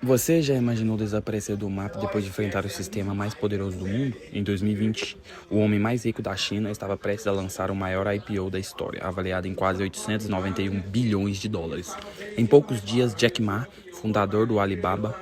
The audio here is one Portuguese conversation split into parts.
Você já imaginou desaparecer do mapa depois de enfrentar o sistema mais poderoso do mundo? Em 2020, o homem mais rico da China estava prestes a lançar o maior IPO da história, avaliado em quase 891 bilhões de dólares. Em poucos dias, Jack Ma, fundador do Alibaba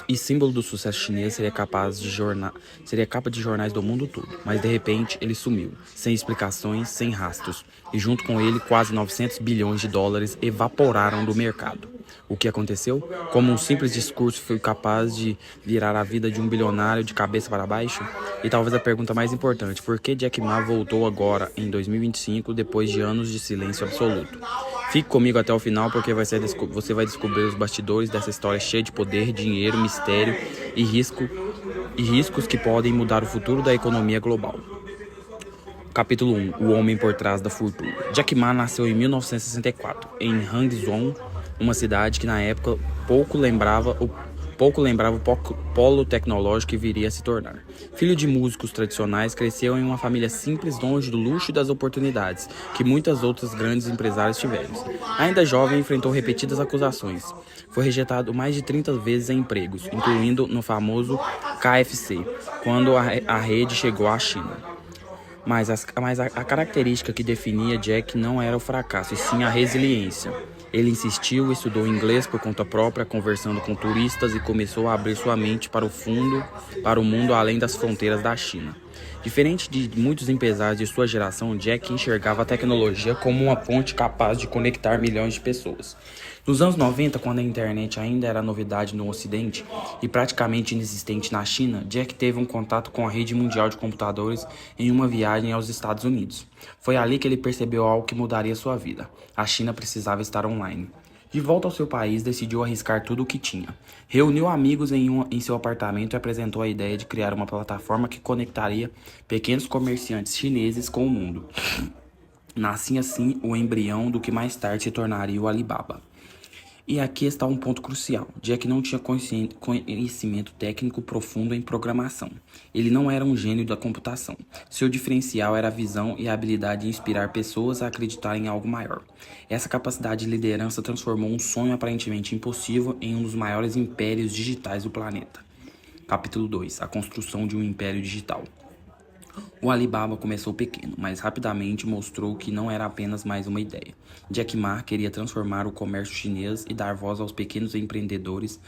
e símbolo do sucesso chinês, seria capa de jornais do mundo todo. Mas de repente, ele sumiu, sem explicações, sem rastros, e junto com ele, quase 900 bilhões de dólares evaporaram do mercado. O que aconteceu? Como um simples discurso foi capaz de virar a vida de um bilionário de cabeça para baixo? E talvez a pergunta mais importante, por que Jack Ma voltou agora, em 2025, depois de anos de silêncio absoluto? Fique comigo até o final porque você vai descobrir os bastidores dessa história cheia de poder, dinheiro, mistério e riscos que podem mudar o futuro da economia global. Capítulo 1. O homem por trás da fortuna. Jack Ma nasceu em 1964, em Hangzhou, uma cidade que na época pouco lembrava o polo tecnológico que viria a se tornar. Filho de músicos tradicionais, cresceu em uma família simples, longe do luxo e das oportunidades que muitas outras grandes empresários tiveram. Ainda jovem, enfrentou repetidas acusações. Foi rejeitado mais de 30 vezes em empregos, incluindo no famoso KFC, quando a rede chegou à China. Mas a característica que definia Jack não era o fracasso, e sim a resiliência. Ele insistiu, estudou inglês por conta própria, conversando com turistas e começou a abrir sua mente para o mundo além das fronteiras da China. Diferente de muitos empresários de sua geração, Jack enxergava a tecnologia como uma ponte capaz de conectar milhões de pessoas. Nos anos 90, quando a internet ainda era novidade no Ocidente e praticamente inexistente na China, Jack teve um contato com a rede mundial de computadores em uma viagem aos Estados Unidos. Foi ali que ele percebeu algo que mudaria sua vida. A China precisava estar online. De volta ao seu país, decidiu arriscar tudo o que tinha. Reuniu amigos em seu apartamento e apresentou a ideia de criar uma plataforma que conectaria pequenos comerciantes chineses com o mundo. Nascia assim o embrião do que mais tarde se tornaria o Alibaba. E aqui está um ponto crucial. Jack não tinha conhecimento técnico profundo em programação. Ele não era um gênio da computação. Seu diferencial era a visão e a habilidade de inspirar pessoas a acreditar em algo maior. Essa capacidade de liderança transformou um sonho aparentemente impossível em um dos maiores impérios digitais do planeta. Capítulo 2. A construção de um império digital. O Alibaba começou pequeno, mas rapidamente mostrou que não era apenas mais uma ideia. Jack Ma queria transformar o comércio chinês e dar voz aos pequenos empreendedores,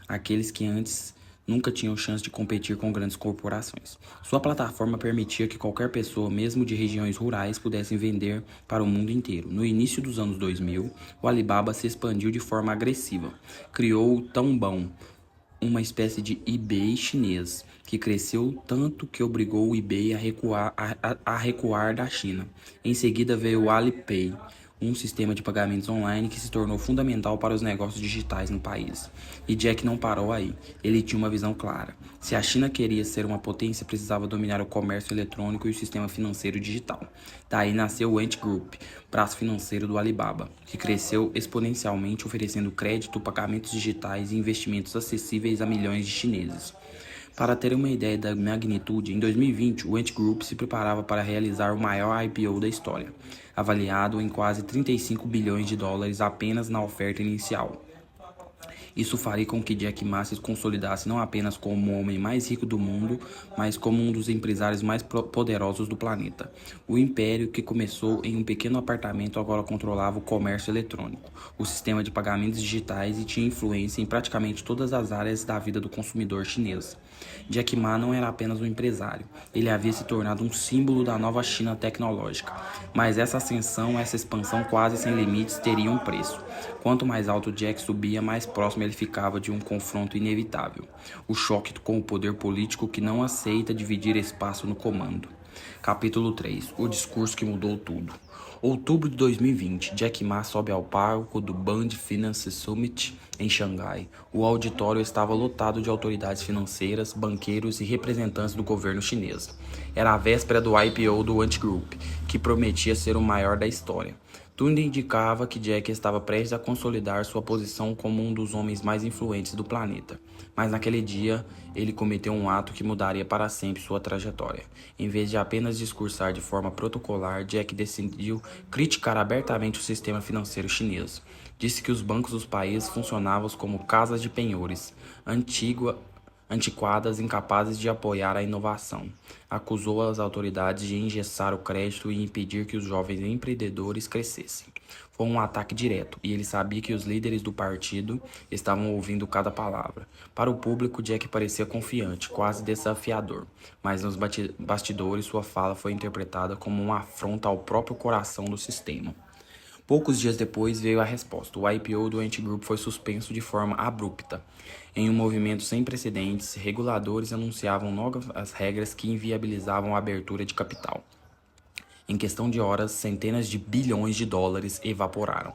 aqueles que antes nunca tinham chance de competir com grandes corporações. Sua plataforma permitia que qualquer pessoa, mesmo de regiões rurais, pudesse vender para o mundo inteiro. No início dos anos 2000, o Alibaba se expandiu de forma agressiva. Criou o Taobao, uma espécie de eBay chinês, que cresceu tanto que obrigou o eBay a recuar da China. Em seguida veio o Alipay, um sistema de pagamentos online que se tornou fundamental para os negócios digitais no país. E Jack não parou aí. Ele tinha uma visão clara. Se a China queria ser uma potência, precisava dominar o comércio eletrônico e o sistema financeiro digital. Daí nasceu o Ant Group, braço financeiro do Alibaba, que cresceu exponencialmente oferecendo crédito, pagamentos digitais e investimentos acessíveis a milhões de chineses. Para ter uma ideia da magnitude, em 2020, o Ant Group se preparava para realizar o maior IPO da história, avaliado em quase 35 bilhões de dólares apenas na oferta inicial. Isso faria com que Jack Ma se consolidasse não apenas como o homem mais rico do mundo, mas como um dos empresários mais poderosos do planeta. O império, que começou em um pequeno apartamento, agora controlava o comércio eletrônico, o sistema de pagamentos digitais e tinha influência em praticamente todas as áreas da vida do consumidor chinês. Jack Ma não era apenas um empresário, ele havia se tornado um símbolo da nova China tecnológica. Mas essa ascensão, essa expansão quase sem limites teria um preço. Quanto mais alto Jack subia, mais próximo ele ficava de um confronto inevitável. O choque com o poder político que não aceita dividir espaço no comando. Capítulo 3. O discurso que mudou tudo. Outubro de 2020, Jack Ma sobe ao palco do Bund Finance Summit em Xangai. O auditório estava lotado de autoridades financeiras, banqueiros e representantes do governo chinês. Era a véspera do IPO do Ant Group, que prometia ser o maior da história. Tudo indicava que Jack estava prestes a consolidar sua posição como um dos homens mais influentes do planeta. Mas naquele dia, ele cometeu um ato que mudaria para sempre sua trajetória. Em vez de apenas discursar de forma protocolar, Jack decidiu criticar abertamente o sistema financeiro chinês. Disse que os bancos dos países funcionavam como casas de penhores, antiquadas, incapazes de apoiar a inovação. Acusou as autoridades de engessar o crédito e impedir que os jovens empreendedores crescessem. Foi um ataque direto, e ele sabia que os líderes do partido estavam ouvindo cada palavra. Para o público, Jack parecia confiante, quase desafiador, mas nos bastidores sua fala foi interpretada como uma afronta ao próprio coração do sistema. Poucos dias depois veio a resposta. O IPO do Ant Group foi suspenso de forma abrupta. Em um movimento sem precedentes, reguladores anunciavam novas regras que inviabilizavam a abertura de capital. Em questão de horas, centenas de bilhões de dólares evaporaram.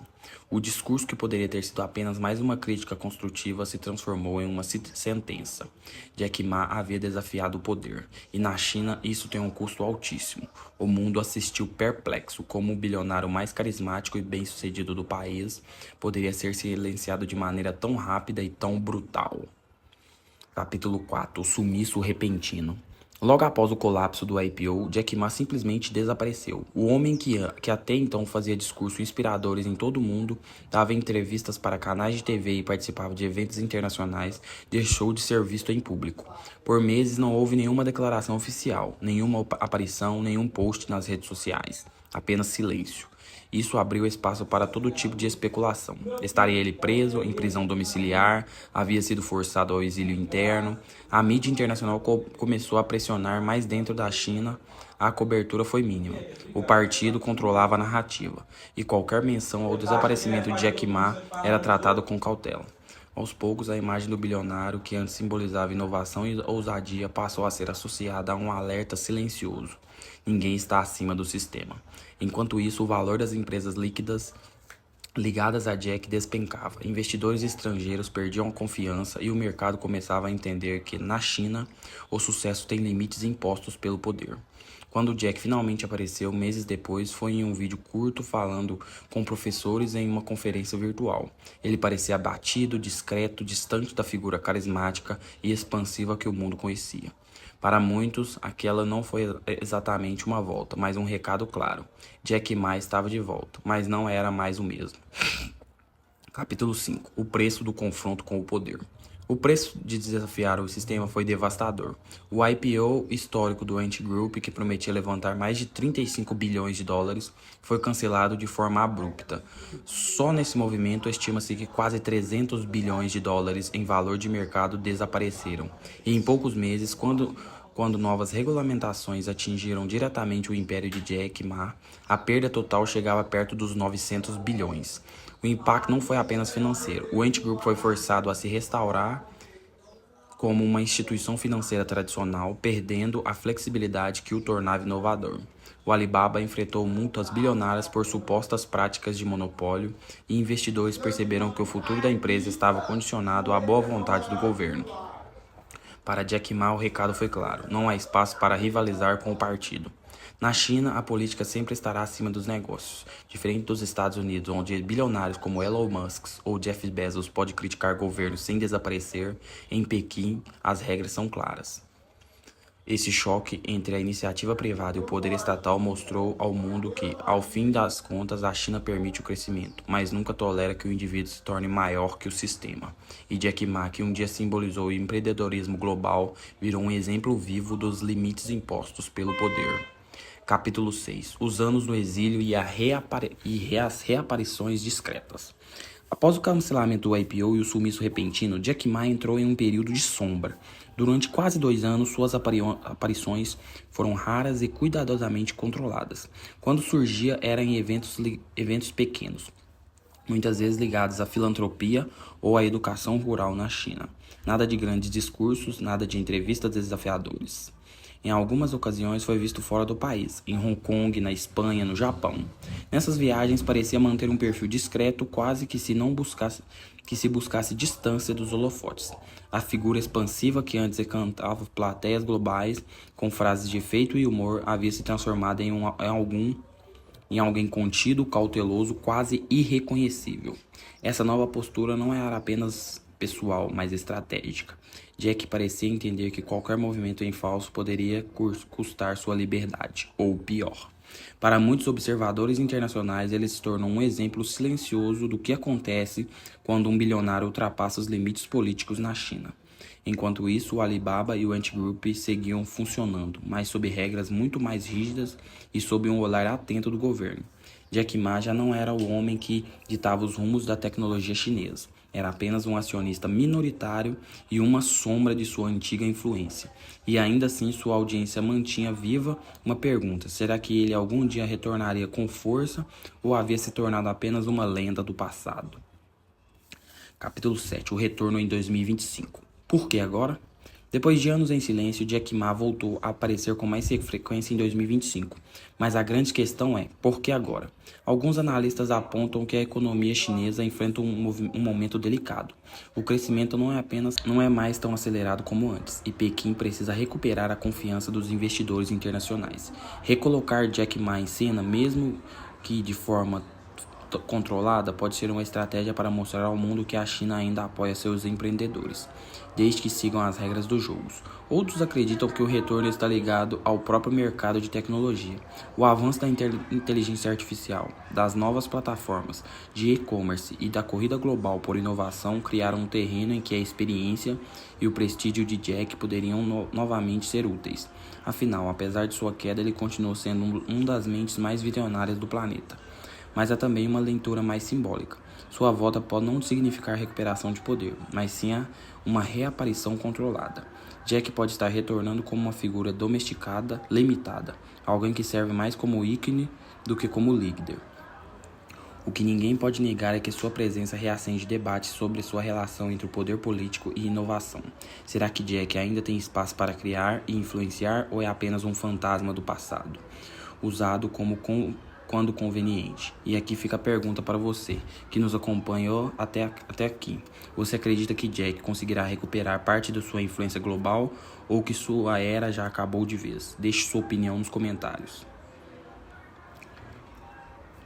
O discurso que poderia ter sido apenas mais uma crítica construtiva se transformou em uma sentença. Jack Ma havia desafiado o poder, e na China isso tem um custo altíssimo. O mundo assistiu perplexo como o bilionário mais carismático e bem-sucedido do país poderia ser silenciado de maneira tão rápida e tão brutal. Capítulo 4. O sumiço repentino. Logo após o colapso do IPO, Jack Ma simplesmente desapareceu. O homem que até então fazia discursos inspiradores em todo o mundo, dava entrevistas para canais de TV e participava de eventos internacionais, deixou de ser visto em público. Por meses não houve nenhuma declaração oficial, nenhuma aparição, nenhum post nas redes sociais. Apenas silêncio. Isso abriu espaço para todo tipo de especulação. Estaria ele preso, em prisão domiciliar, havia sido forçado ao exílio interno. A mídia internacional começou a pressionar, mas dentro da China a cobertura foi mínima. O partido controlava a narrativa, e qualquer menção ao desaparecimento de Jack Ma era tratado com cautela. Aos poucos, a imagem do bilionário, que antes simbolizava inovação e ousadia, passou a ser associada a um alerta silencioso. Ninguém está acima do sistema. Enquanto isso, o valor das empresas líquidas ligadas a Jack despencava. Investidores estrangeiros perdiam a confiança e o mercado começava a entender que, na China, o sucesso tem limites impostos pelo poder. Quando Jack finalmente apareceu, meses depois, foi em um vídeo curto falando com professores em uma conferência virtual. Ele parecia abatido, discreto, distante da figura carismática e expansiva que o mundo conhecia. Para muitos, aquela não foi exatamente uma volta, mas um recado claro. Jack Ma estava de volta, mas não era mais o mesmo. Capítulo 5. O preço do confronto com o poder. O preço de desafiar o sistema foi devastador. O IPO histórico do Ant Group, que prometia levantar mais de 35 bilhões de dólares, foi cancelado de forma abrupta. Só nesse movimento, estima-se que quase 300 bilhões de dólares em valor de mercado desapareceram. E em poucos meses, quando novas regulamentações atingiram diretamente o império de Jack Ma, a perda total chegava perto dos 900 bilhões. O impacto não foi apenas financeiro. O Ant Group foi forçado a se restaurar como uma instituição financeira tradicional, perdendo a flexibilidade que o tornava inovador. O Alibaba enfrentou multas bilionárias por supostas práticas de monopólio e investidores perceberam que o futuro da empresa estava condicionado à boa vontade do governo. Para Jack Ma, o recado foi claro: não há espaço para rivalizar com o partido. Na China, a política sempre estará acima dos negócios. Diferente dos Estados Unidos, onde bilionários como Elon Musk ou Jeff Bezos podem criticar governos sem desaparecer, em Pequim as regras são claras. Esse choque entre a iniciativa privada e o poder estatal mostrou ao mundo que, ao fim das contas, a China permite o crescimento, mas nunca tolera que o indivíduo se torne maior que o sistema. E Jack Ma, que um dia simbolizou o empreendedorismo global, virou um exemplo vivo dos limites impostos pelo poder. Capítulo 6. Os anos no exílio e as reaparições discretas. Após o cancelamento do IPO e o sumiço repentino, Jack Ma entrou em um período de sombra. Durante quase 2 anos, suas aparições foram raras e cuidadosamente controladas. Quando surgia, eram em eventos pequenos, muitas vezes ligados à filantropia ou à educação rural na China. Nada de grandes discursos, nada de entrevistas desafiadoras. Em algumas ocasiões foi visto fora do país, em Hong Kong, na Espanha, no Japão. Nessas viagens parecia manter um perfil discreto, quase que se buscasse distância dos holofotes. A figura expansiva que antes encantava plateias globais com frases de efeito e humor havia se transformado em alguém contido, cauteloso, quase irreconhecível. Essa nova postura não era apenas pessoal, mas estratégica. Jack parecia entender que qualquer movimento em falso poderia custar sua liberdade, ou pior. Para muitos observadores internacionais, ele se tornou um exemplo silencioso do que acontece quando um bilionário ultrapassa os limites políticos na China. Enquanto isso, o Alibaba e o Ant Group seguiam funcionando, mas sob regras muito mais rígidas e sob um olhar atento do governo. Jack Ma já não era o homem que ditava os rumos da tecnologia chinesa. Era apenas um acionista minoritário e uma sombra de sua antiga influência. E ainda assim sua audiência mantinha viva uma pergunta: será que ele algum dia retornaria com força ou havia se tornado apenas uma lenda do passado? Capítulo 7. O retorno em 2025. Por que agora? Depois de anos em silêncio, Jack Ma voltou a aparecer com mais frequência em 2025. Mas a grande questão é, por que agora? Alguns analistas apontam que a economia chinesa enfrenta um momento delicado. O crescimento não é mais tão acelerado como antes, e Pequim precisa recuperar a confiança dos investidores internacionais. Recolocar Jack Ma em cena, mesmo que de forma controlada, pode ser uma estratégia para mostrar ao mundo que a China ainda apoia seus empreendedores, desde que sigam as regras dos jogos. Outros acreditam que o retorno está ligado ao próprio mercado de tecnologia. O avanço da inteligência artificial, das novas plataformas de e-commerce e da corrida global por inovação criaram um terreno em que a experiência e o prestígio de Jack poderiam novamente ser úteis. Afinal, apesar de sua queda, ele continuou sendo uma das mentes mais visionárias do planeta. Mas há também uma leitura mais simbólica. Sua volta pode não significar recuperação de poder, mas sim uma reaparição controlada. Jack pode estar retornando como uma figura domesticada, limitada, alguém que serve mais como ícone do que como líder. O que ninguém pode negar é que sua presença reacende debates sobre sua relação entre o poder político e inovação. Será que Jack ainda tem espaço para criar e influenciar ou é apenas um fantasma do passado, usado quando conveniente? E aqui fica a pergunta para você, que nos acompanhou até aqui. Você acredita que Jack conseguirá recuperar parte da sua influência global ou que sua era já acabou de vez? Deixe sua opinião nos comentários.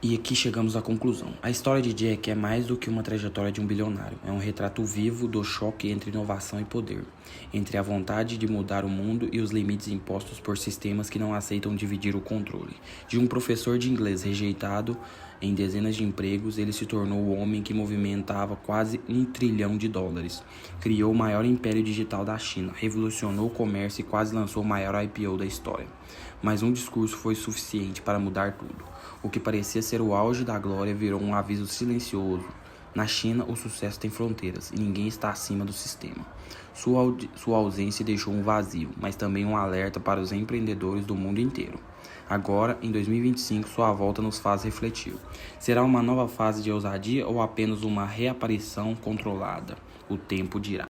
E aqui chegamos à conclusão. A história de Jack é mais do que uma trajetória de um bilionário. É um retrato vivo do choque entre inovação e poder, entre a vontade de mudar o mundo e os limites impostos por sistemas que não aceitam dividir o controle. De um professor de inglês rejeitado em dezenas de empregos, ele se tornou o homem que movimentava quase $1 trilhão. Criou o maior império digital da China, revolucionou o comércio e quase lançou o maior IPO da história. Mas um discurso foi suficiente para mudar tudo. O que parecia ser o auge da glória virou um aviso silencioso. Na China, o sucesso tem fronteiras e ninguém está acima do sistema. Sua ausência deixou um vazio, mas também um alerta para os empreendedores do mundo inteiro. Agora, em 2025, sua volta nos faz refletir. Será uma nova fase de ousadia ou apenas uma reaparição controlada? O tempo dirá.